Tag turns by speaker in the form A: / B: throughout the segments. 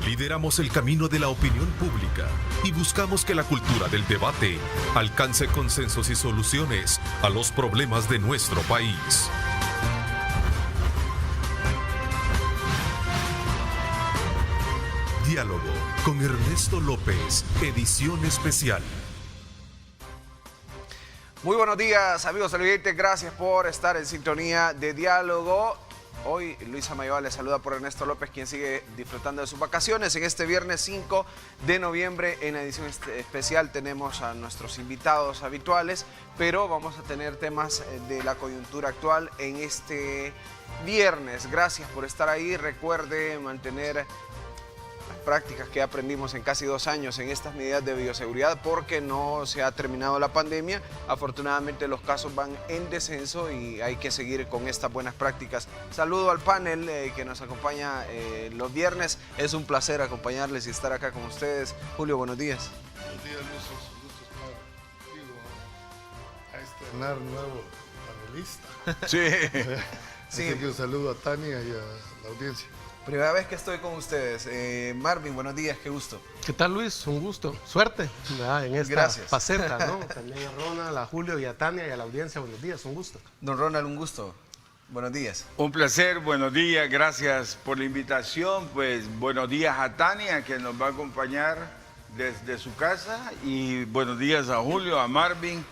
A: Lideramos el camino de la opinión pública y buscamos que la cultura del debate alcance consensos y soluciones a los problemas de nuestro país. Diálogo con Ernesto López, edición especial.
B: Muy buenos días, amigos televidentes. Gracias por estar en sintonía de Diálogo. Hoy Luisa Mayoa les saluda por Ernesto López, quien sigue disfrutando de sus vacaciones. En este viernes 5 de noviembre, en la edición especial, tenemos a nuestros invitados habituales, pero vamos a tener temas de la coyuntura actual en este viernes. Gracias por estar ahí. Recuerde mantener las prácticas que aprendimos en casi 2 años en estas medidas de bioseguridad, porque no se ha terminado la pandemia. Afortunadamente los casos van en descenso y hay que seguir con estas buenas prácticas. Saludo al panel que nos acompaña los viernes. Es un placer acompañarles y estar acá con ustedes. Julio, buenos días.
C: Buenos días, Luis. Es un gusto estar contigo a estrenar nuevo panelista.
B: Sí.
C: Así que un saludo a Tania y a la audiencia.
B: Primera vez que estoy con ustedes. Marvin, buenos días, qué gusto.
D: ¿Qué tal, Luis? Un gusto. Suerte en esta
B: Gracias.
D: faceta, ¿no? También a Ronald, a Julio y a Tania y a la audiencia. Buenos días, un gusto.
B: Don Ronald, un gusto. Buenos días.
E: Un placer, buenos días, gracias por la invitación. Pues buenos días a Tania, que nos va a acompañar desde su casa, y buenos días a Julio, a Marvin,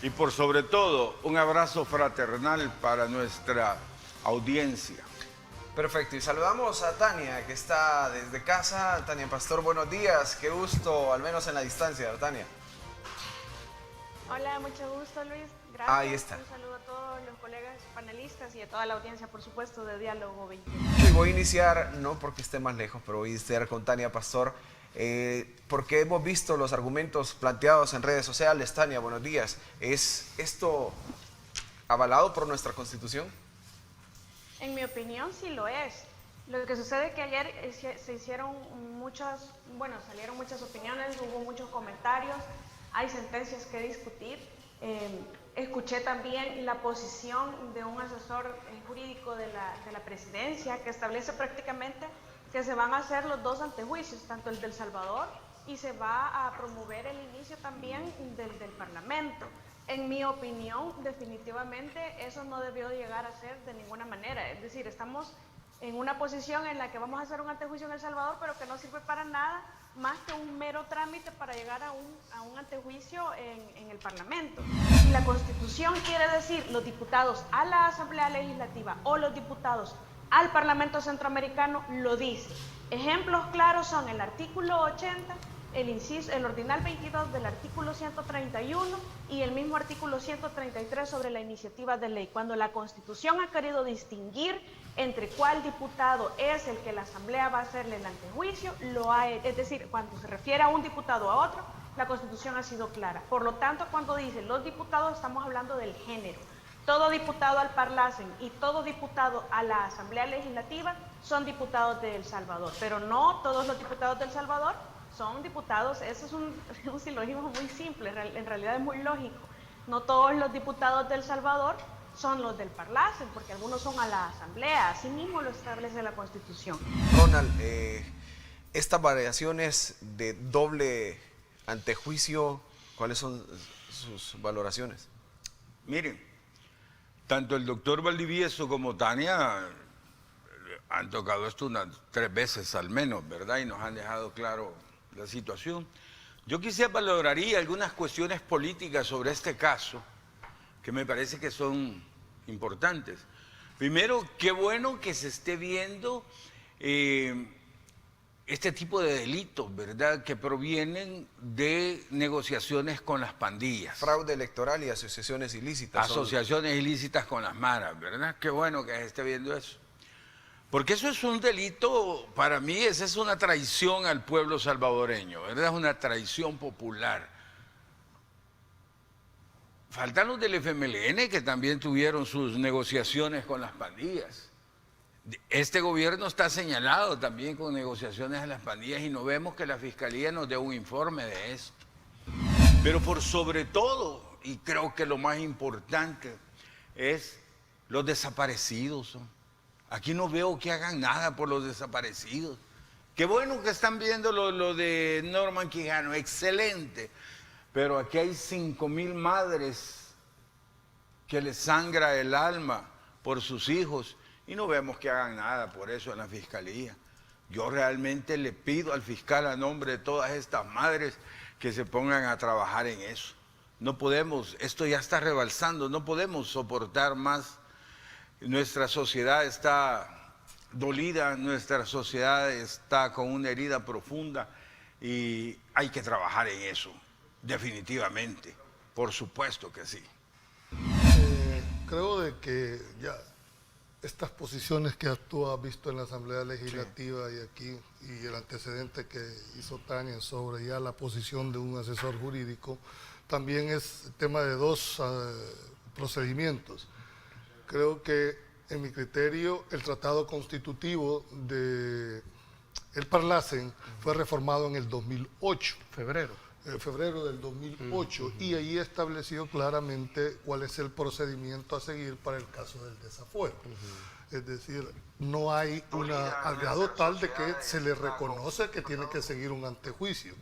E: y por sobre todo un abrazo fraternal para nuestra audiencia.
B: Perfecto, y saludamos a Tania, que está desde casa. Tania Pastor, buenos días, qué gusto, al menos en la distancia, Tania.
F: Hola, mucho gusto, Luis. Gracias.
B: Ahí está.
F: Un saludo a todos los colegas panelistas y a toda la audiencia, por supuesto, de Diálogo 21.
B: Y voy a iniciar, no porque esté más lejos, pero voy a iniciar con Tania Pastor, porque hemos visto los argumentos planteados en redes sociales. Tania, buenos días. ¿Es esto avalado por nuestra Constitución?
F: En mi opinión, sí lo es. Lo que sucede es que ayer se hicieron salieron muchas opiniones, hubo muchos comentarios, hay sentencias que discutir. Escuché también la posición de un asesor jurídico de la presidencia, que establece prácticamente que se van a hacer los 2 antejuicios, tanto el del Salvador, y se va a promover el inicio también del Parlamento. En mi opinión, definitivamente eso no debió llegar a ser de ninguna manera. Es decir, estamos en una posición en la que vamos a hacer un antejuicio en El Salvador, pero que no sirve para nada más que un mero trámite para llegar a un antejuicio en el Parlamento. Si la Constitución quiere decir los diputados a la Asamblea Legislativa o los diputados al Parlamento Centroamericano, lo dice. Ejemplos claros son el artículo 80, el ordinal 22 del artículo 131 y el mismo artículo 133 sobre la iniciativa de ley. Cuando la Constitución ha querido distinguir entre cuál diputado es el que la Asamblea va a hacerle el antejuicio, lo ha hecho. Es decir, cuando se refiere a un diputado a otro, la Constitución ha sido clara. Por lo tanto, cuando dice los diputados, estamos hablando del género. Todo diputado al Parlacen y todo diputado a la Asamblea Legislativa son diputados de El Salvador, pero no todos los diputados de El Salvador son diputados. Eso es un silogismo muy simple, en realidad es muy lógico. No todos los diputados de El Salvador son los del Parlacen, porque algunos son a la Asamblea, así mismo lo establece la Constitución.
B: Ronald, estas variaciones de doble antejuicio, ¿cuáles son sus valoraciones?
E: Miren, tanto el doctor Valdivieso como Tania han tocado esto unas 3 veces al menos, ¿verdad? Y nos han dejado claro la situación. Yo quisiera valoraría algunas cuestiones políticas sobre este caso que me parece que son importantes. Primero, qué bueno que se esté viendo este tipo de delitos, ¿verdad?, que provienen de negociaciones con las pandillas.
B: Fraude electoral y asociaciones ilícitas.
E: Asociaciones ilícitas con las maras, ¿verdad? Qué bueno que se esté viendo eso. Porque eso es un delito, para mí, esa es una traición al pueblo salvadoreño, ¿verdad? Es una traición popular. Faltan los del FMLN, que también tuvieron sus negociaciones con las pandillas. Este gobierno está señalado también con negociaciones a las pandillas y no vemos que la Fiscalía nos dé un informe de esto. Pero por sobre todo, y creo que lo más importante, es los desaparecidos. Aquí no veo que hagan nada por los desaparecidos. Qué bueno que están viendo lo de Norman Quijano, excelente. Pero aquí hay 5,000 madres que les sangra el alma por sus hijos y no vemos que hagan nada por eso en la fiscalía. Yo realmente le pido al fiscal a nombre de todas estas madres que se pongan a trabajar en eso. No podemos, esto ya está rebalsando, no podemos soportar más. Nuestra sociedad está dolida, nuestra sociedad está con una herida profunda y hay que trabajar en eso, definitivamente, por supuesto que sí.
C: Creo de que ya estas posiciones que tú has visto en la Asamblea Legislativa y aquí, y el antecedente que hizo Tania sobre ya la posición de un asesor jurídico, también es tema de dos procedimientos. Creo que, en mi criterio, el tratado constitutivo de el Parlacen fue reformado en el 2008. Febrero del 2008, y ahí estableció claramente cuál es el procedimiento a seguir para el caso del desafuero. Es decir, no hay al grado tal de que se le reconoce que tiene que seguir un antejuicio.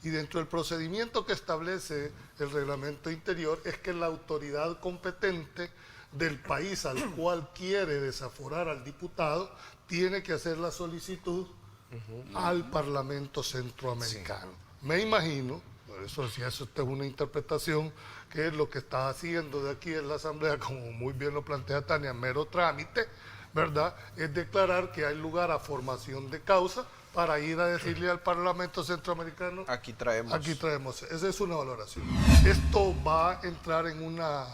C: Y dentro del procedimiento que establece el reglamento interior es que la autoridad competente del país al cual quiere desaforar al diputado tiene que hacer la solicitud al Parlamento Centroamericano. Sí. Me imagino, por eso si eso es una interpretación, que es lo que está haciendo de aquí en la Asamblea, como muy bien lo plantea Tania, mero trámite, ¿verdad? Es declarar que hay lugar a formación de causa para ir a decirle al Parlamento Centroamericano, aquí traemos. Esa es una valoración. Esto va a entrar en una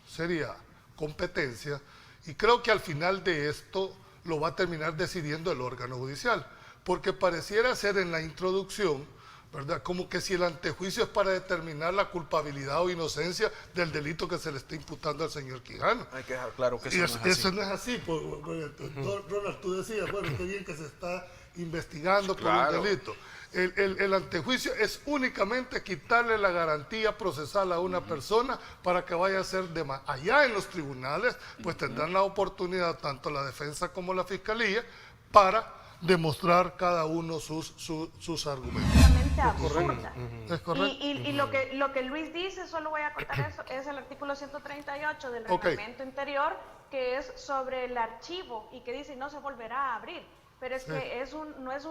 C: seria competencia y creo que al final de esto lo va a terminar decidiendo el órgano judicial, porque pareciera ser en la introducción, ¿verdad?, como que si el antejuicio es para determinar la culpabilidad o inocencia del delito que se le está imputando al señor Quijano.
B: Hay que dejar claro que eso no es así.
C: Eso no es así. Ronald, tú decías, bueno, qué bien que se está investigando por un delito. El antejuicio es únicamente quitarle la garantía procesal a una persona para que vaya a ser allá en los tribunales, pues tendrán la oportunidad, tanto la defensa como la fiscalía, para demostrar cada uno sus argumentos.
F: Absurda.
C: ¿Es correcto?
F: Y lo que Luis dice, solo voy a contar eso, es el artículo 138 del reglamento interior, que es sobre el archivo y que dice no se volverá a abrir. Pero es que eso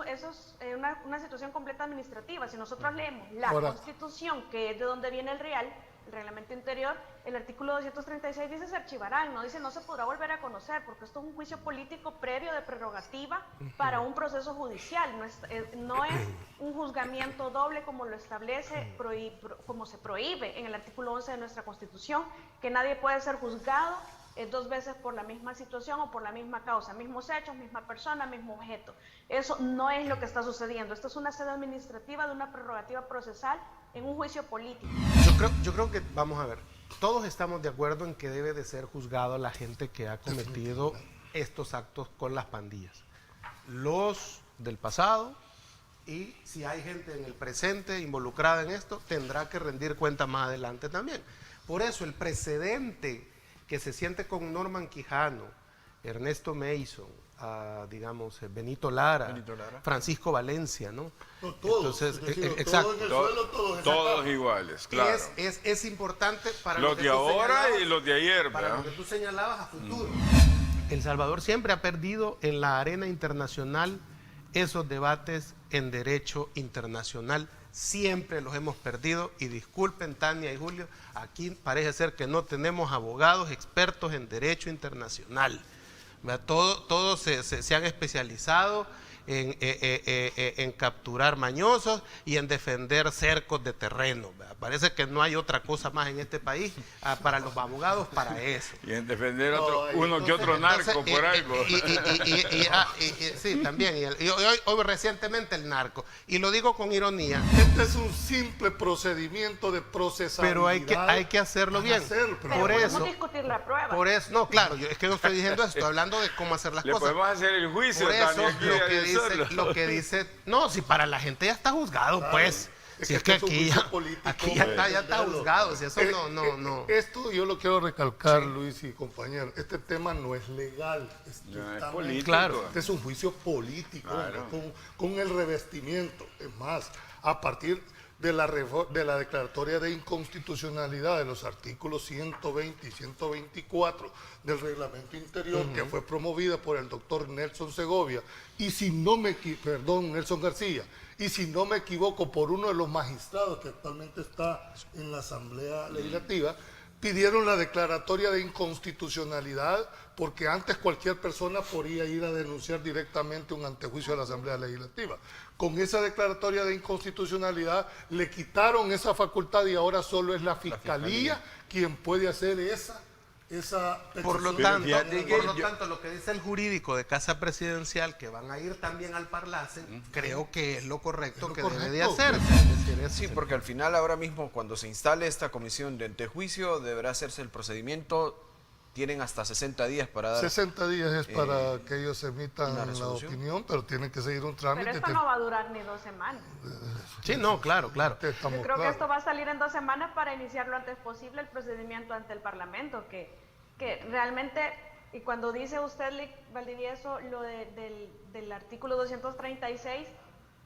F: es una situación completa administrativa. Si nosotros leemos la Constitución, que es de donde viene el reglamento interior, el artículo 236 dice se archivarán, no dice no se podrá volver a conocer, porque esto es un juicio político previo de prerrogativa para un proceso judicial, no es un juzgamiento doble como lo establece, como se prohíbe en el artículo 11 de nuestra Constitución, que nadie puede ser juzgado dos veces por la misma situación o por la misma causa, mismos hechos, misma persona, mismo objeto. Eso no es lo que está sucediendo. Esto es una sede administrativa de una prerrogativa procesal en un juicio político.
D: Yo creo que, vamos a ver, todos estamos de acuerdo en que debe de ser juzgado la gente que ha cometido estos actos con las pandillas. Los del pasado, y si hay gente en el presente involucrada en esto, tendrá que rendir cuenta más adelante también. Por eso el precedente que se siente con Norman Quijano, Ernesto Mason, digamos, Benito Lara, Francisco Valencia, ¿no?
C: No, todos.
D: Entonces, exacto.
E: Todos iguales, claro.
D: Es importante para
E: los de ahora y los de ayer,
D: para lo que tú señalabas a futuro. El Salvador siempre ha perdido en la arena internacional esos debates en derecho internacional. Siempre los hemos perdido y disculpen Tania y Julio, aquí parece ser que no tenemos abogados expertos en derecho internacional. Todos se han especializado en capturar mañosos y en defender cercos de terreno. Parece que no hay otra cosa más en este país para los abogados para eso.
E: Y en defender uno que otro narco por algo.
D: Sí, también. Y hoy recientemente el narco. Y lo digo con ironía.
C: Este es un simple procedimiento de procesabilidad.
D: Pero hay que hacerlo bien.
F: Por eso. Podemos discutir la prueba.
D: Por eso, no, claro, es que no estoy diciendo esto, estoy hablando de cómo hacer las cosas.
E: Le podemos hacer el juicio,
D: por eso,
E: Tania,
D: lo que dice, no, si para la gente ya está juzgado, pues. Si es que
C: este un
D: aquí
C: juicio
D: ya,
C: político,
D: aquí ya está juzgado, si eso no.
C: Esto yo lo quiero recalcar, Luis y compañero. Este tema no es legal.
E: No, es
C: estrictamente.
E: político.
D: Claro.
C: Este es un juicio político,
E: Claro.
C: con el revestimiento. Es más, a partir de la declaratoria de inconstitucionalidad de los artículos 120 y 124 del reglamento interior, que fue promovida por el doctor Nelson Segovia, y si no me Nelson García, y si no me equivoco, por uno de los magistrados que actualmente está en la Asamblea Legislativa, pidieron la declaratoria de inconstitucionalidad porque antes cualquier persona podía ir a denunciar directamente un antejuicio a la Asamblea Legislativa. Con esa declaratoria de inconstitucionalidad le quitaron esa facultad y ahora solo es la Fiscalía quien puede hacer esa
D: Por lo
C: petición.
D: tanto, lo que dice el jurídico de Casa Presidencial, que van a ir también al Parlacen, creo que es lo correcto
C: Es lo
D: que
C: correcto.
D: debe de hacerse. Es decir, eso
B: Sí, porque al final ahora mismo cuando se instale esta comisión de antejuicio deberá hacerse el procedimiento. Tienen hasta 60 días para dar...
C: 60 días es para que ellos emitan
B: una
C: la
B: resolución.
C: opinión, pero tienen que seguir un trámite.
F: Pero esto no va a durar ni 2 semanas.
D: Sí, no, claro.
C: Estamos
F: Yo creo que
C: claros.
F: esto va a salir en 2 semanas para iniciar lo antes posible el procedimiento ante el Parlamento, que realmente, y cuando dice usted, Valdivieso, lo del artículo 236,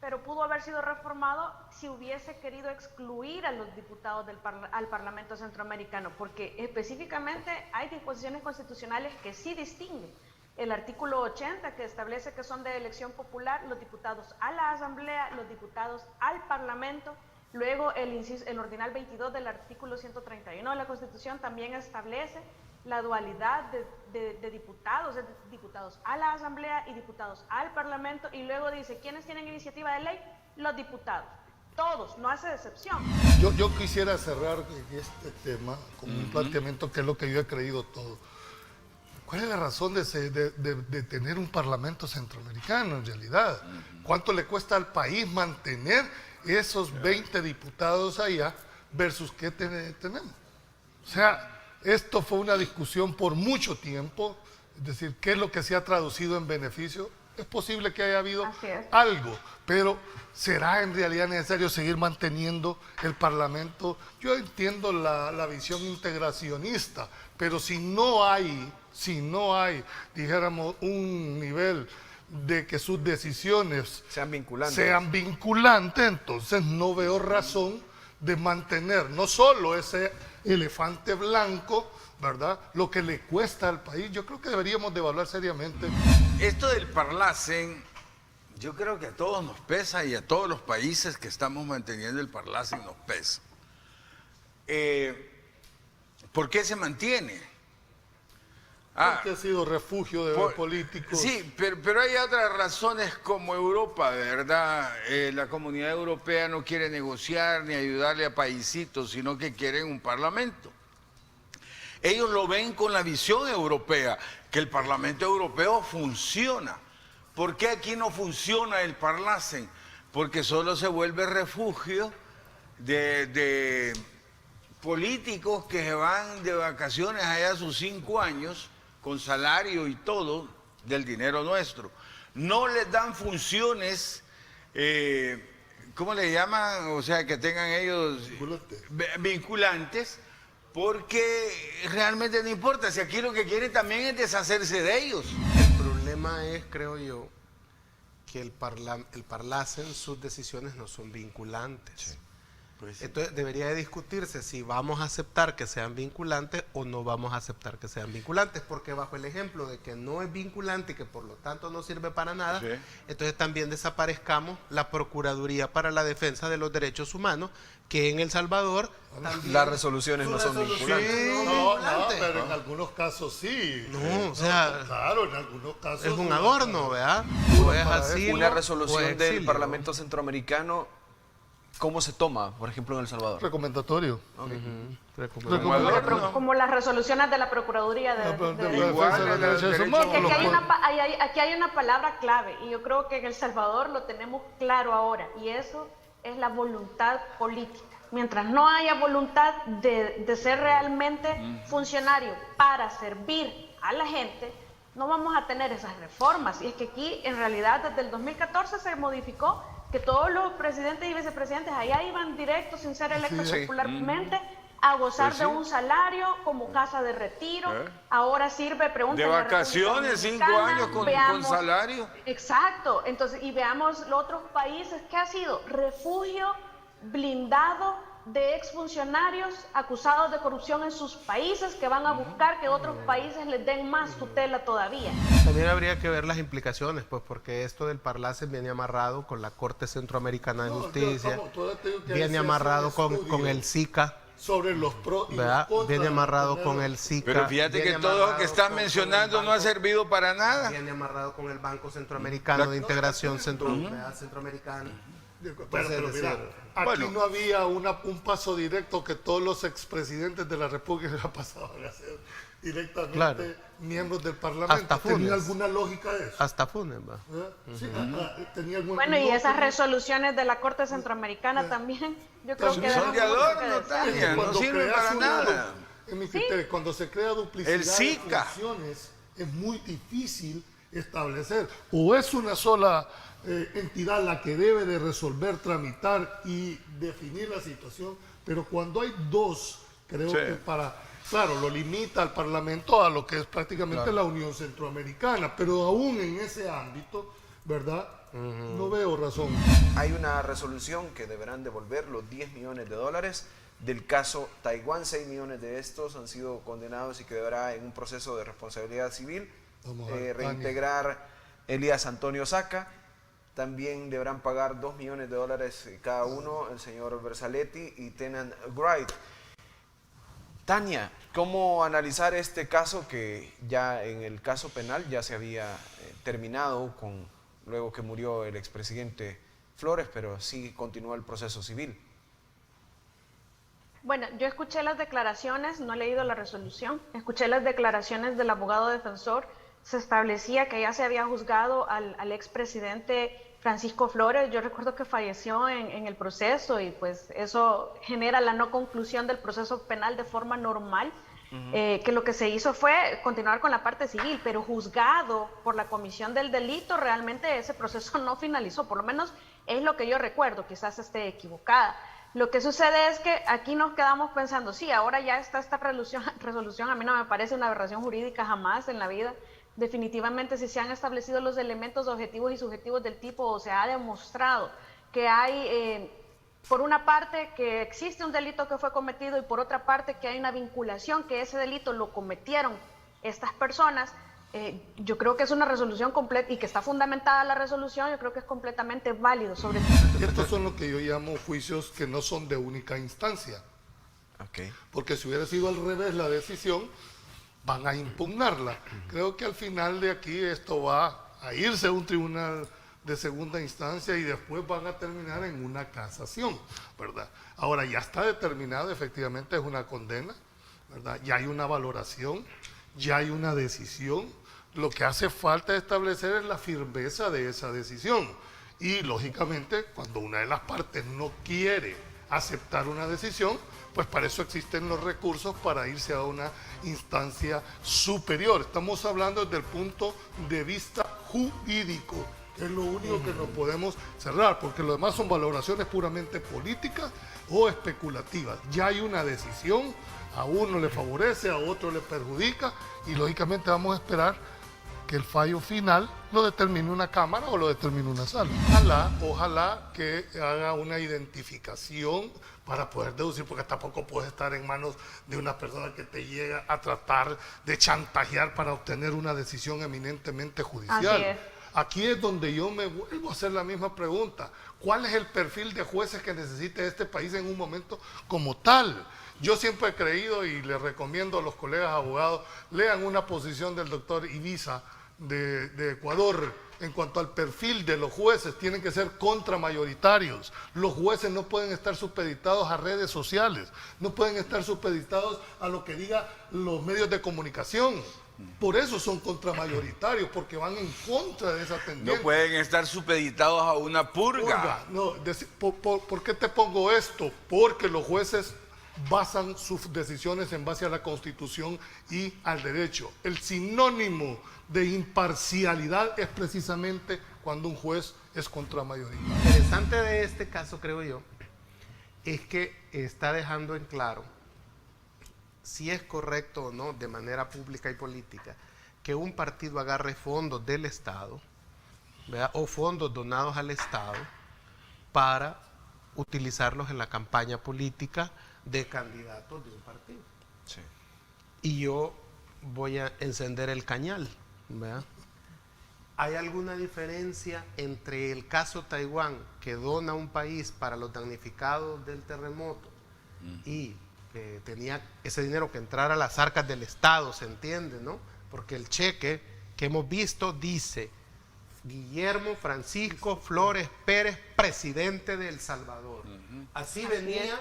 F: pero pudo haber sido reformado si hubiese querido excluir a los diputados al Parlamento Centroamericano, porque específicamente hay disposiciones constitucionales que sí distinguen. El artículo 80, que establece que son de elección popular los diputados a la Asamblea, los diputados al Parlamento. Luego el ordinal 22 del artículo 131 de la Constitución también establece la dualidad de diputados, es decir, diputados a la Asamblea y diputados al Parlamento, y luego dice, ¿quiénes tienen iniciativa de ley? Los diputados. Todos, no hace excepción.
C: Yo quisiera cerrar este tema con un planteamiento que es lo que yo he creído todo. ¿Cuál es la razón de tener un Parlamento centroamericano en realidad? ¿Cuánto le cuesta al país mantener esos 20 diputados allá versus qué tenemos? O sea, esto fue una discusión por mucho tiempo, es decir, ¿qué es lo que se ha traducido en beneficio? Es posible que haya habido
F: Así es.
C: algo, pero ¿será en realidad necesario seguir manteniendo el Parlamento? Yo entiendo la visión integracionista, pero si no hay, dijéramos, un nivel de que sus decisiones
B: Sean vinculantes.
C: entonces no veo razón de mantener no solo ese elefante blanco, ¿verdad? Lo que le cuesta al país. Yo creo que deberíamos de evaluar seriamente.
E: Esto del Parlacen, yo creo que a todos nos pesa y a todos los países que estamos manteniendo el Parlacen nos pesa. ¿Por qué se mantiene?
C: Porque ha sido refugio de políticos.
E: Sí, pero hay otras razones como Europa, ¿verdad? La comunidad europea no quiere negociar ni ayudarle a paisitos, sino que quieren un parlamento. Ellos lo ven con la visión europea, que el Parlamento Europeo funciona. ¿Por qué aquí no funciona el Parlacen? Porque solo se vuelve refugio de políticos que se van de vacaciones allá a sus 5 años, con salario y todo, del dinero nuestro. No les dan funciones, ¿cómo le llaman? O sea, que tengan ellos vinculantes, porque realmente no importa. Si aquí lo que quieren también es deshacerse de ellos.
D: El problema es, creo yo, que el Parlacen, sus decisiones no son vinculantes.
E: Sí. Pues sí.
D: Entonces debería de discutirse si vamos a aceptar que sean vinculantes o no vamos a aceptar que sean vinculantes, porque bajo el ejemplo de que no es vinculante y que por lo tanto no sirve para nada,
E: Sí.
D: entonces también desaparezcamos la Procuraduría para la Defensa de los Derechos Humanos, que en El Salvador también...
B: Las resoluciones no son
D: resoluciones
B: vinculantes.
D: son
C: No,
D: vinculantes.
C: pero en algunos casos sí.
D: No, o sea,
C: claro, en algunos casos.
D: es un
C: no.
D: adorno, ¿verdad? O es asilo,
B: Una
D: o
B: resolución
D: es
B: del
D: exilio.
B: Parlamento Centroamericano, ¿cómo se toma, por ejemplo, en El Salvador?
C: Recomendatorio.
D: Recomendatorio.
F: Pero como las resoluciones de la Procuraduría de
E: Igual,
C: de los
E: de
C: derechos
E: derechos
C: humanos.
F: Es que
E: humanos.
F: aquí hay una palabra clave, y yo creo que en El Salvador lo tenemos claro ahora, y eso es la voluntad política. Mientras no haya voluntad de ser realmente funcionario para servir a la gente, no vamos a tener esas reformas. Y es que aquí, en realidad, desde el 2014 se modificó que todos los presidentes y vicepresidentes allá iban directos sin ser electos
B: Sí.
F: popularmente a gozar
E: Pues
F: de
E: sí.
F: un salario como casa de retiro. Ahora sirve, pregúntale
E: De
F: a la República
E: vacaciones, 5
F: Dominicana,
E: años con
F: veamos-
E: salario.
F: Exacto, entonces, y veamos los otros países, ¿qué ha sido? Refugio blindado de exfuncionarios acusados de corrupción en sus países que van a buscar que otros países les den más tutela todavía.
D: También habría que ver las implicaciones, pues porque esto del Parlacen viene amarrado con la Corte Centroamericana de
C: No,
D: Justicia,
C: todavía tengo que
D: viene
C: hacer
D: amarrado
C: un
D: con
C: estudio
D: el SICA,
C: sobre los pros y los
D: ¿verdad?
C: contras
D: Viene
C: de
D: amarrado
C: tenerlo.
D: con el SICA.
E: Pero fíjate
D: viene
E: que todo lo que
D: amarrado
E: están
D: con
E: mencionando
D: el
E: no ha
D: banco,
E: servido para nada.
D: Viene amarrado con el Banco Centroamericano de Integración Centroamericana.
C: Pero
D: Entonces,
C: mira,
D: decir,
C: aquí
E: bueno.
C: no había un paso directo que todos los expresidentes de la República pasaban a ser directamente
D: Claro.
C: miembros del Parlamento.
D: Hasta Funes.
C: ¿Tenía alguna lógica de eso?
D: Hasta Funes, ¿va?
C: Sí, tenía alguna
F: Bueno, y
C: no,
F: esas
C: tenía-
F: resoluciones de la Corte Centroamericana también, yo creo que
E: Son
F: dejan
E: de
F: mucho que
E: adorno,
F: desear.
E: Tania, no
C: Cuando
E: sirve
C: creas
E: para
C: una
E: nada.
C: en mi criterio, cuando se crea duplicidad
E: El SICA.
C: de funciones, es muy difícil establecer. O es una sola entidad la que debe de resolver, tramitar y definir la situación, pero cuando hay dos, creo
E: Sí.
C: que claro, lo limita al Parlamento a lo que es prácticamente la Unión Centroamericana, pero aún en ese ámbito, ¿verdad? No veo razón.
B: Hay una resolución que deberán devolver los 10 millones de dólares del caso Taiwán. 6 millones de estos han sido condenados y que deberá en un proceso de responsabilidad civil
C: Vamos a ver,
B: reintegrar Elías Antonio Saca. También deberán pagar 2 millones de dólares cada uno el señor Versaletti y Tennant Wright. Tania, ¿cómo analizar este caso que ya en el caso penal ya se había terminado luego que murió el expresidente Flores, pero sí continúa el proceso civil?
F: Bueno, yo escuché las declaraciones, no he leído la resolución, escuché las declaraciones del abogado defensor. Se establecía que ya se había juzgado al expresidente Francisco Flores. Yo recuerdo que falleció en el proceso y pues eso genera la no conclusión del proceso penal de forma normal, que lo que se hizo fue continuar con la parte civil, pero juzgado por la comisión del delito, realmente ese proceso no finalizó, por lo menos es lo que yo recuerdo, quizás esté equivocada. Lo que sucede es que aquí nos quedamos pensando, sí, ahora ya está esta resolución, a mí no me parece una aberración jurídica jamás en la vida. Definitivamente, si se han establecido los elementos objetivos y subjetivos del tipo, o se ha demostrado que hay, por una parte, que existe un delito que fue cometido y por otra parte, que hay una vinculación, que ese delito lo cometieron estas personas, yo creo que es una resolución completa y que está fundamentada la resolución, yo creo que es completamente válido.
C: Estos son lo que yo llamo juicios que no son de única instancia.
B: Okay.
C: Porque si hubiera sido al revés la decisión, van a impugnarla. Creo que al final de aquí esto va a irse a un tribunal de segunda instancia y después van a terminar en una casación, ¿verdad? Ahora ya está determinado, efectivamente es una condena, ¿verdad? Ya hay una valoración, ya hay una decisión. Lo que hace falta establecer es la firmeza de esa decisión. Y lógicamente, cuando una de las partes no quiere aceptar una decisión, pues para eso existen los recursos para irse a una instancia superior. Estamos hablando desde el punto de vista jurídico, que es lo único que nos podemos cerrar, porque lo demás son valoraciones puramente políticas o especulativas. Ya hay una decisión, a uno le favorece, a otro le perjudica, y lógicamente vamos a esperar que el fallo final lo determine una cámara o lo determine una sala. Ojalá que haga una identificación para poder deducir, porque tampoco puede estar en manos de una persona que te llega a tratar de chantajear para obtener una decisión eminentemente judicial.
F: Así es.
C: Aquí es donde yo me vuelvo a hacer la misma pregunta. ¿Cuál es el perfil de jueces que necesite este país en un momento como tal? Yo siempre he creído y les recomiendo a los colegas abogados, lean una posición del doctor Ibiza de Ecuador en cuanto al perfil de los jueces. Tienen que ser contramayoritarios. Los jueces no pueden estar supeditados a redes sociales, no pueden estar supeditados a lo que digan los medios de comunicación. Por eso son contramayoritarios, porque van en contra de esa tendencia.
E: No pueden estar supeditados a una purga.
C: No, ¿por qué te pongo esto? Porque los jueces basan sus decisiones en base a la Constitución y al derecho. El sinónimo de imparcialidad es precisamente cuando un juez es contramayoritario.
D: Lo interesante de este caso, creo yo, es que está dejando en claro si es correcto o no, de manera pública y política, que un partido agarre fondos del Estado, ¿verdad?, o fondos donados al Estado para utilizarlos en la campaña política de candidatos de un partido.
B: Sí.
D: Y yo voy a encender el cañal, ¿verdad? ¿Hay alguna diferencia entre el caso Taiwán, que dona un país para los damnificados del terremoto y que tenía ese dinero que entrara a las arcas del Estado, se entiende, ¿no? Porque el cheque que hemos visto dice Guillermo Francisco Flores Pérez, presidente de El Salvador. Así venía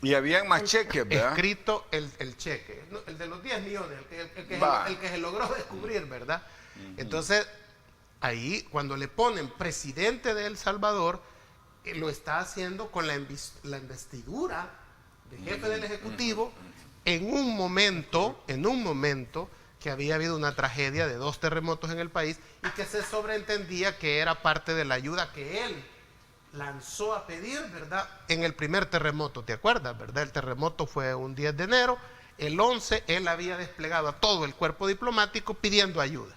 E: Y habían más cheques, ¿verdad?
D: escrito el cheque, ¿no? El de los 10 millones, el que se logró descubrir, ¿verdad? Entonces, ahí cuando le ponen presidente de El Salvador, lo está haciendo con la investidura de jefe del Ejecutivo en un momento que había habido una tragedia de 2 terremotos en el país y que se sobreentendía que era parte de la ayuda que él lanzó a pedir, ¿verdad?, en el primer terremoto, ¿te acuerdas, verdad? El terremoto fue un 10 de enero, el 11 él había desplegado a todo el cuerpo diplomático pidiendo ayuda.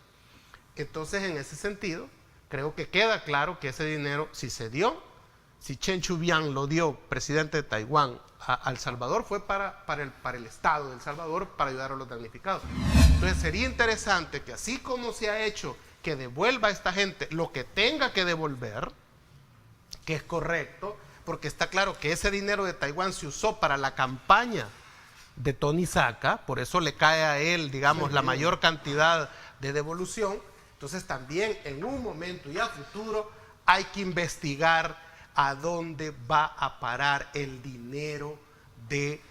D: Entonces, en ese sentido, creo que queda claro que ese dinero, si se dio, si Chen Shui-bian lo dio, presidente de Taiwán, a El Salvador, fue para el Estado de El Salvador, para ayudar a los damnificados. Entonces, sería interesante que así como se ha hecho, que devuelva a esta gente lo que tenga que devolver, que es correcto, porque está claro que ese dinero de Taiwán se usó para la campaña de Tony Saca, por eso le cae a él, digamos, la mayor cantidad de devolución. Entonces también en un momento y a futuro hay que investigar a dónde va a parar el dinero de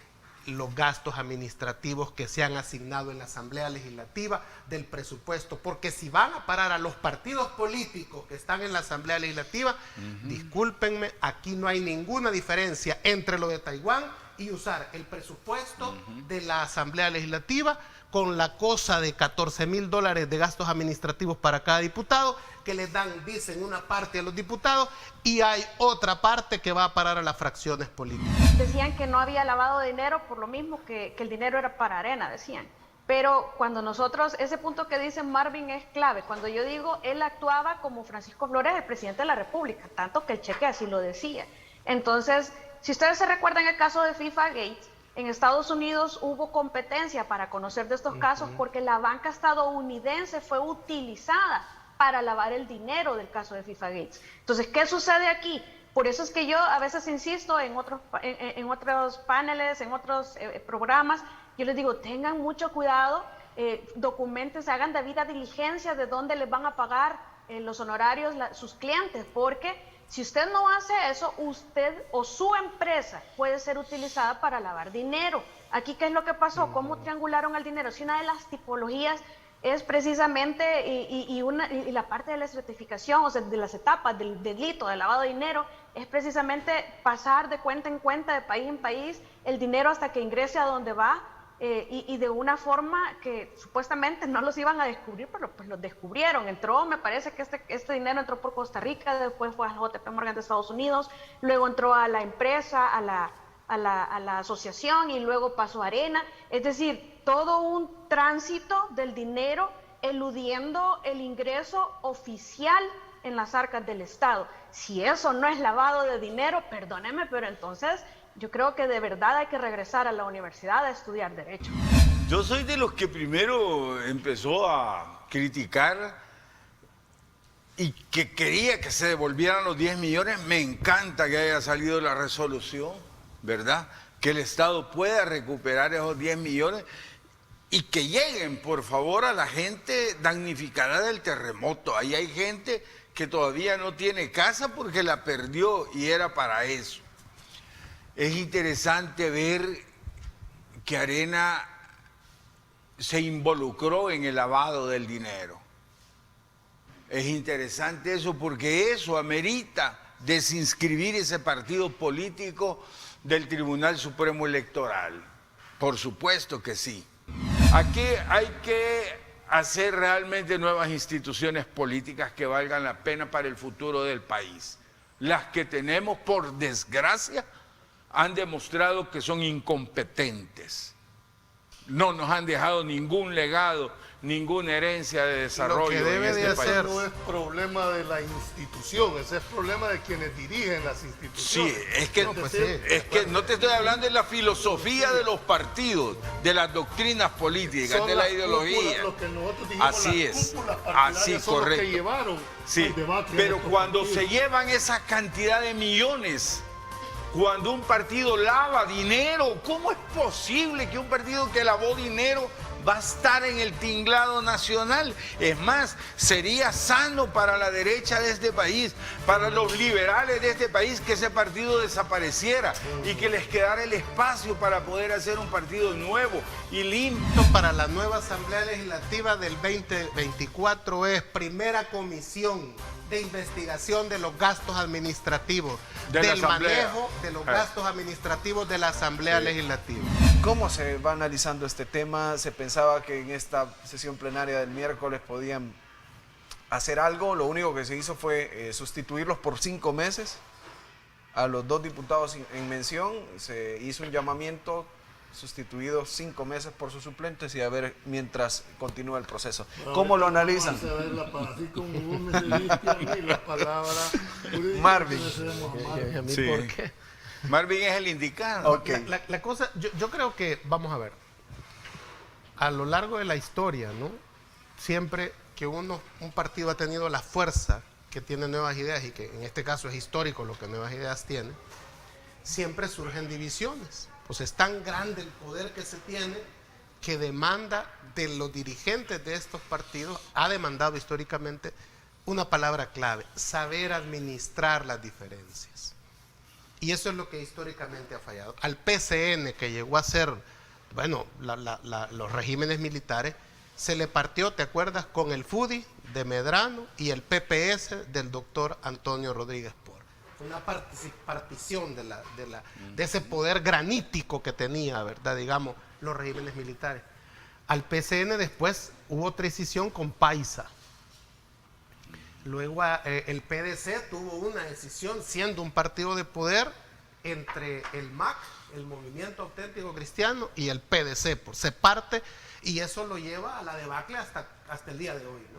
D: los gastos administrativos que se han asignado en la Asamblea Legislativa del presupuesto, porque si van a parar a los partidos políticos que están en la Asamblea Legislativa, discúlpenme, aquí no hay ninguna diferencia entre lo de Taiwán y usar el presupuesto de la Asamblea Legislativa con la cosa de $14,000 de gastos administrativos para cada diputado, que les dan, dicen, una parte a los diputados y hay otra parte que va a parar a las fracciones políticas.
F: Decían que no había lavado de dinero por lo mismo que el dinero era para arena, decían. Pero cuando nosotros, ese punto que dice Marvin es clave. Cuando yo digo, él actuaba como Francisco Flores, el presidente de la República, tanto que el cheque así lo decía. Entonces, si ustedes se recuerdan el caso de FIFA Gates, en Estados Unidos hubo competencia para conocer de estos casos porque la banca estadounidense fue utilizada para lavar el dinero del caso de FIFA Gates. Entonces, ¿qué sucede aquí? Por eso es que yo a veces insisto en otros paneles, en otros programas, yo les digo, tengan mucho cuidado, documenten, hagan debida diligencia de dónde les van a pagar los honorarios sus clientes, porque si usted no hace eso, usted o su empresa puede ser utilizada para lavar dinero. Aquí, ¿qué es lo que pasó? ¿Cómo triangularon el dinero? Si una de las tipologías es precisamente, y la parte de la estratificación, o sea, de las etapas del delito de lavado de dinero, es precisamente pasar de cuenta en cuenta, de país en país, el dinero hasta que ingrese a donde va, y de una forma que supuestamente no los iban a descubrir, pero pues los descubrieron. Entró, me parece que este dinero entró por Costa Rica, después fue a JP Morgan de Estados Unidos, luego entró a la empresa, a la asociación y luego pasó a Arena. Es decir, todo un tránsito del dinero eludiendo el ingreso oficial en las arcas del Estado. Si eso no es lavado de dinero, perdóneme, pero entonces yo creo que de verdad hay que regresar a la universidad a estudiar Derecho.
E: Yo soy de los que primero empezó a criticar y que quería que se devolvieran los 10 millones. Me encanta que haya salido la resolución, ¿verdad? Que el Estado pueda recuperar esos 10 millones y que lleguen, por favor, a la gente damnificada del terremoto. Ahí hay gente que todavía no tiene casa porque la perdió y era para eso. Es interesante ver que Arena se involucró en el lavado del dinero. Es interesante eso porque eso amerita desinscribir ese partido político del Tribunal Supremo Electoral. Por supuesto que sí. Aquí hay que hacer realmente nuevas instituciones políticas que valgan la pena para el futuro del país. Las que tenemos, por desgracia, han demostrado que son incompetentes. No nos han dejado ningún legado, ninguna herencia de desarrollo en este país.
C: Ese no es problema de la institución, ese es problema de quienes dirigen las instituciones.
E: Sí, es que no te estoy hablando de la filosofía de los partidos, de las doctrinas políticas, de la ideología. Así es, así, correcto.
C: Que llevaron
E: sí, pero cuando se llevan esa cantidad de millones, cuando un partido lava dinero, ¿cómo es posible que un partido que lavó dinero va a estar en el tinglado nacional? Es más, sería sano para la derecha de este país, para los liberales de este país, que ese partido desapareciera y que les quedara el espacio para poder hacer un partido nuevo y limpio.
D: Para la nueva Asamblea Legislativa del 2024 es primera comisión de investigación de los gastos administrativos, del manejo de los gastos administrativos de la Asamblea Legislativa.
B: ¿Cómo se va analizando este tema? ¿Se pensaba que en esta sesión plenaria del miércoles podían hacer algo? Lo único que se hizo fue sustituirlos por 5 meses a los 2 diputados en mención. Se hizo un llamamiento, sustituidos 5 meses por sus suplentes y a ver mientras continúa el proceso. ¿Cómo lo analizan?
C: Así como vos me dijiste a mí la palabra
B: Marvin.
E: Sí.
D: ¿Por qué?
E: Marvin es el indicado.
B: Okay.
D: La cosa, yo creo que, vamos a ver, a lo largo de la historia, ¿no? Siempre que un partido ha tenido la fuerza que tiene Nuevas Ideas, y que en este caso es histórico lo que Nuevas Ideas tiene, siempre surgen divisiones. Pues es tan grande el poder que se tiene que demanda de los dirigentes de estos partidos, ha demandado históricamente una palabra clave: saber administrar las diferencias. Y eso es lo que históricamente ha fallado. Al PCN, que llegó a ser, bueno, los regímenes militares, se le partió, ¿te acuerdas?, con el FUDI de Medrano y el PPS del doctor Antonio Rodríguez Porras. Una partición de ese poder granítico que tenía, ¿verdad?, digamos, los regímenes militares. Al PCN después hubo otra decisión con Paisa. Luego el PDC tuvo una decisión, siendo un partido de poder, entre el MAC, el Movimiento Auténtico Cristiano, y el PDC. Se parte, y eso lo lleva a la debacle hasta el día de hoy, ¿no?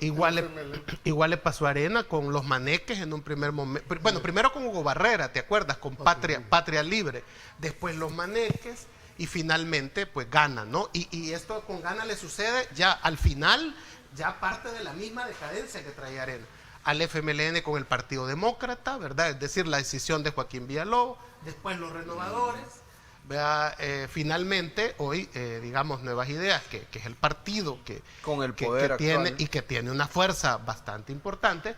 D: Igual le pasó a Arena con los maneques en un primer momento. Bueno, primero con Hugo Barrera, ¿te acuerdas? Con Patria Libre. Después los maneques y finalmente pues Gana, ¿no? Y esto con Gana le sucede ya al final, ya parte de la misma decadencia que traía Arena. Al FMLN con el Partido Demócrata, ¿verdad? Es decir, la decisión de Joaquín Villalobos, después los renovadores. Finalmente, hoy, digamos, Nuevas Ideas, que es el partido que tiene y que tiene una fuerza bastante importante,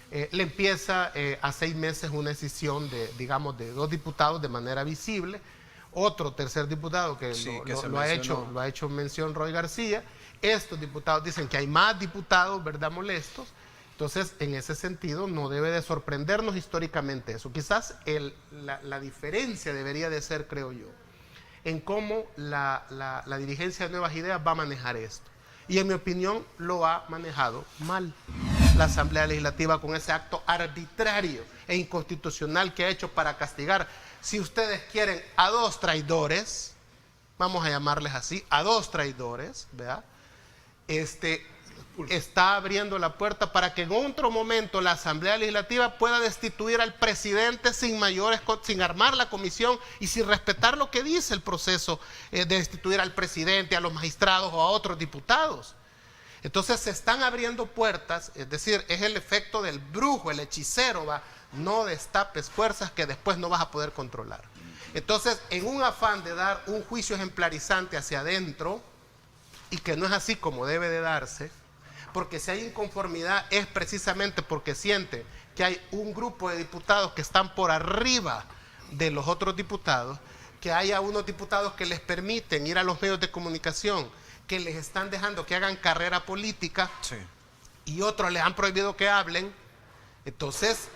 D: le empieza a 6 meses una decisión de 2 diputados de manera visible, otro tercer diputado que lo ha hecho mención Roy García. Estos diputados dicen que hay más diputados, ¿verdad?, molestos. Entonces, en ese sentido, no debe de sorprendernos históricamente eso. Quizás la diferencia debería de ser, creo yo, en cómo la dirigencia de Nuevas Ideas va a manejar esto. Y en mi opinión, lo ha manejado mal la Asamblea Legislativa con ese acto arbitrario e inconstitucional que ha hecho para castigar, si ustedes quieren, a 2 traidores, vamos a llamarles así, a 2 traidores, ¿verdad? Está abriendo la puerta para que en otro momento la Asamblea Legislativa pueda destituir al presidente sin armar la comisión y sin respetar lo que dice el proceso de destituir al presidente, a los magistrados o a otros diputados. Entonces se están abriendo puertas, es decir, es el efecto del brujo, el hechicero, no destapes fuerzas que después no vas a poder controlar. Entonces, en un afán de dar un juicio ejemplarizante hacia adentro, y que no es así como debe de darse, porque si hay inconformidad es precisamente porque siente que hay un grupo de diputados que están por arriba de los otros diputados, que haya unos diputados que les permiten ir a los medios de comunicación, que les están dejando que hagan carrera política, sí, y otros les han prohibido que hablen. Entonces,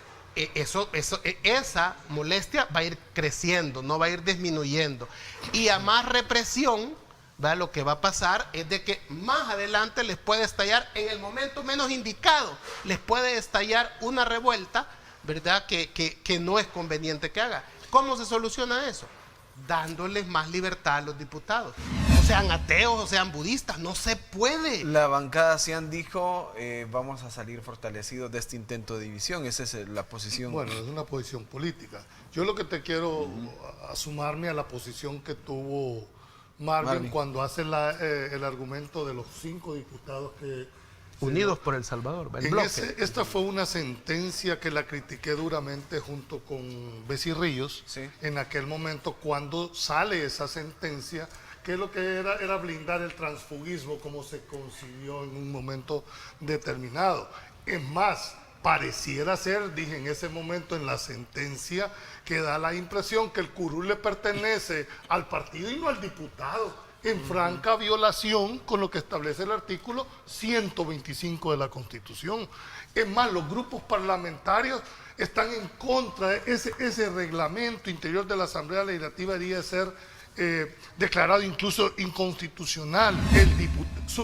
D: esa molestia va a ir creciendo, no va a ir disminuyendo. Y a más represión, ¿verdad? Lo que va a pasar es de que más adelante les puede estallar, en el momento menos indicado, les puede estallar una revuelta, ¿verdad? Que no es conveniente que haga. ¿Cómo se soluciona eso? Dándoles más libertad a los diputados. O sean ateos o sean budistas, no se puede.
B: La bancada Cian dijo, vamos a salir fortalecidos de este intento de división. Esa es la posición.
C: Bueno, es una posición política. Yo lo que te quiero sumarme a la posición que tuvo Marvin cuando hace el argumento de los 5 diputados que...
D: Unidos por El Salvador, el bloque.
C: Esta fue una sentencia que la critiqué duramente junto con Becerrillos,
B: sí,
C: en aquel momento cuando sale esa sentencia, que lo que era blindar el transfugismo como se concibió en un momento determinado. Es más, pareciera ser, dije en ese momento en la sentencia, que da la impresión que el curul le pertenece al partido y no al diputado, en franca violación con lo que establece el artículo 125 de la Constitución. Es más, los grupos parlamentarios están en contra de ese reglamento interior de la Asamblea Legislativa, debería ser declarado incluso inconstitucional.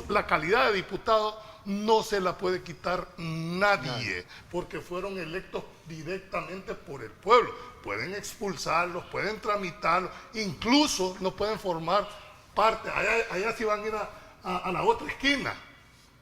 C: La calidad de diputado no se la puede quitar nadie, porque fueron electos directamente por el pueblo. Pueden expulsarlos, pueden tramitarlos, incluso no pueden formar parte, allá sí van a ir a la otra esquina.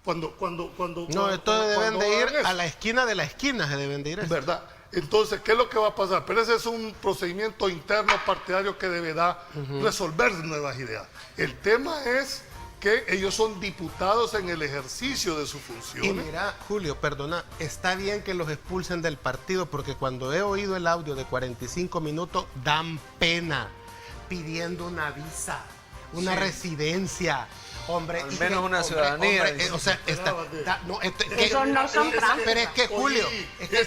D: No, esto deben de ir a la esquina de la esquina, se deben de ir.
C: ¿Verdad? Entonces, ¿qué es lo que va a pasar? Pero ese es un procedimiento interno partidario que deberá resolver nuevas ideas. El tema es que ellos son diputados en el ejercicio de sus funciones.
D: Y mira, Julio, perdona, está bien que los expulsen del partido, porque cuando he oído el audio de 45 minutos, dan pena, pidiendo una visa, una residencia, hombre.
B: Al menos una ciudadanía.
D: O sea,
F: Esos no son trámites.
D: Pero es que, Julio,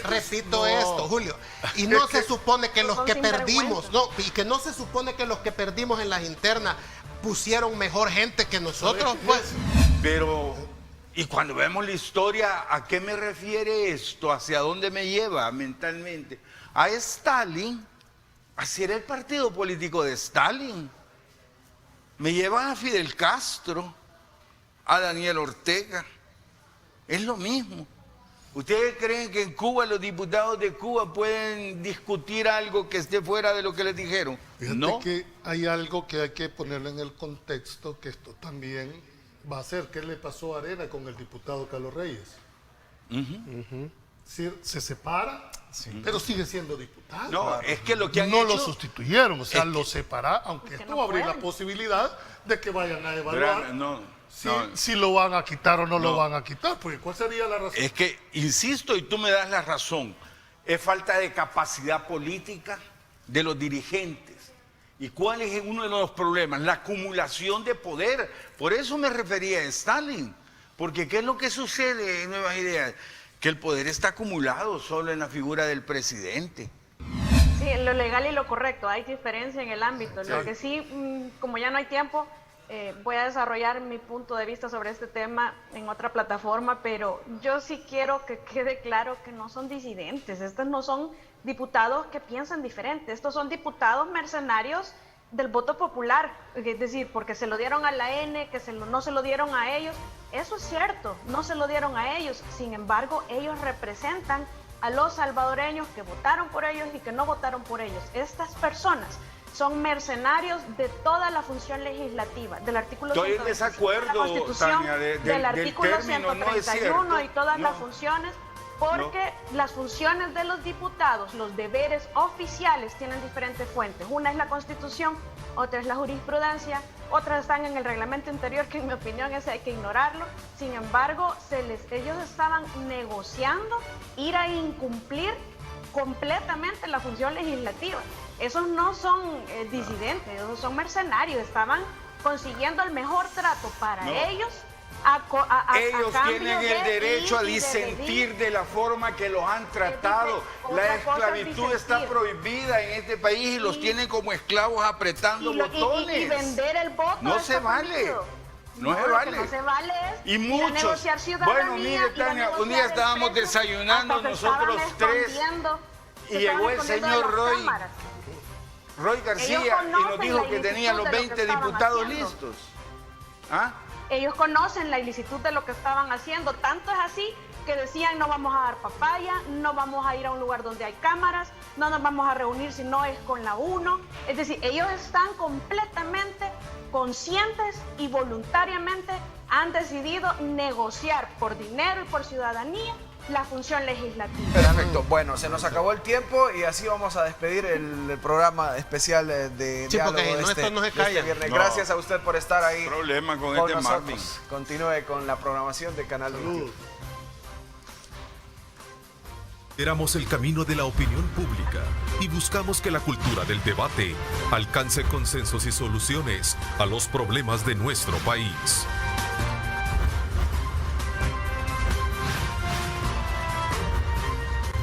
D: repito esto, Julio, y no se supone que los
F: son
D: que
F: sinvergüenzas.
D: perdimos, y que no se supone que los que perdimos en las internas pusieron mejor gente que nosotros, pues.
E: Pero, y cuando vemos la historia, ¿a qué me refiere esto? ¿Hacia dónde me lleva mentalmente? A Stalin, así era el partido político de Stalin. Me llevan a Fidel Castro, a Daniel Ortega. Es lo mismo. ¿Ustedes creen que en Cuba los diputados de Cuba pueden discutir algo que esté fuera de lo que les dijeron?
C: Fíjate
E: No.
C: que hay algo que hay que ponerlo en el contexto, que esto también va a ser qué le pasó a Arena con el diputado Carlos Reyes. Se separa, pero sigue siendo diputado.
E: No, es que lo que han
C: no
E: hecho...
C: lo sustituyeron, o sea,
E: es
C: lo separaron, aunque
F: Es que
C: esto
F: no
C: va a abrir la
F: pueden.
C: posibilidad de que vayan a evaluar si lo van a quitar o no lo van a quitar, porque ¿cuál sería la razón?
E: Es que, insisto, y tú me das la razón, es falta de capacidad política de los dirigentes. ¿Y cuál es uno de los problemas? La acumulación de poder. Por eso me refería a Stalin. Porque ¿qué es lo que sucede en Nuevas Ideas? Que el poder está acumulado solo en la figura del presidente.
F: Sí, lo legal y lo correcto, hay diferencia en el ámbito. Lo que sí, como ya no hay tiempo, voy a desarrollar mi punto de vista sobre este tema en otra plataforma, pero yo sí quiero que quede claro que no son disidentes, estos no son diputados que piensan diferente, estos son diputados mercenarios del voto popular, es decir, porque se lo dieron a la N, que no se lo dieron a ellos, eso es cierto, no se lo dieron a ellos, sin embargo, ellos representan a los salvadoreños que votaron por ellos y que no votaron por ellos. Estas personas son mercenarios de toda la función legislativa, del artículo
E: Estoy en
F: 125
E: desacuerdo,
F: de la Constitución,
E: Tania,
F: del
E: del
F: artículo
E: término, no es
F: 131
E: cierto.
F: y todas las
E: No.
F: funciones, porque las funciones de los diputados, los deberes oficiales tienen diferentes fuentes. Una es la Constitución, otra es la jurisprudencia, otras están en el reglamento interior, que en mi opinión ese hay que ignorarlo. Sin embargo, ellos estaban negociando ir a incumplir completamente la función legislativa. Esos no son disidentes, esos son mercenarios, estaban consiguiendo el mejor trato para ellos.
E: Ellos tienen el derecho a disentir de la forma que los han tratado. La esclavitud está prohibida en este país y los tienen como esclavos apretando botones.
F: Y vender el voto.
E: No se vale. No se
F: lo
E: vale.
F: que no se vale es
E: Y muchos.
F: negociar ciudadanía.
E: Bueno, mire, Tania, un día estábamos desayunando nosotros tres y llegó el señor Roy García y nos dijo que tenía los 20 diputados listos. ¿Ah?
F: Ellos conocen la ilicitud de lo que estaban haciendo. Tanto es así que decían no vamos a dar papaya, no vamos a ir a un lugar donde hay cámaras, no nos vamos a reunir si no es con la 1. Es decir, ellos están completamente conscientes y voluntariamente han decidido negociar por dinero y por ciudadanía la función legislativa.
B: Perfecto. Bueno, se nos acabó el tiempo y así vamos a despedir el programa especial de
D: Sí,
B: diálogo
D: porque
B: de
D: esto no se
B: de este
D: calla.
B: viernes.
E: No.
B: Gracias a usted por estar ahí
E: Problema con
B: con
E: este
B: nosotros.
E: Marvin.
B: Continúe con la programación de Canal 21.
A: Éramos el camino de la opinión pública y buscamos que la cultura del debate alcance consensos y soluciones a los problemas de nuestro país.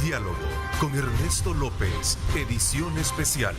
A: Diálogo con Ernesto López, edición especial.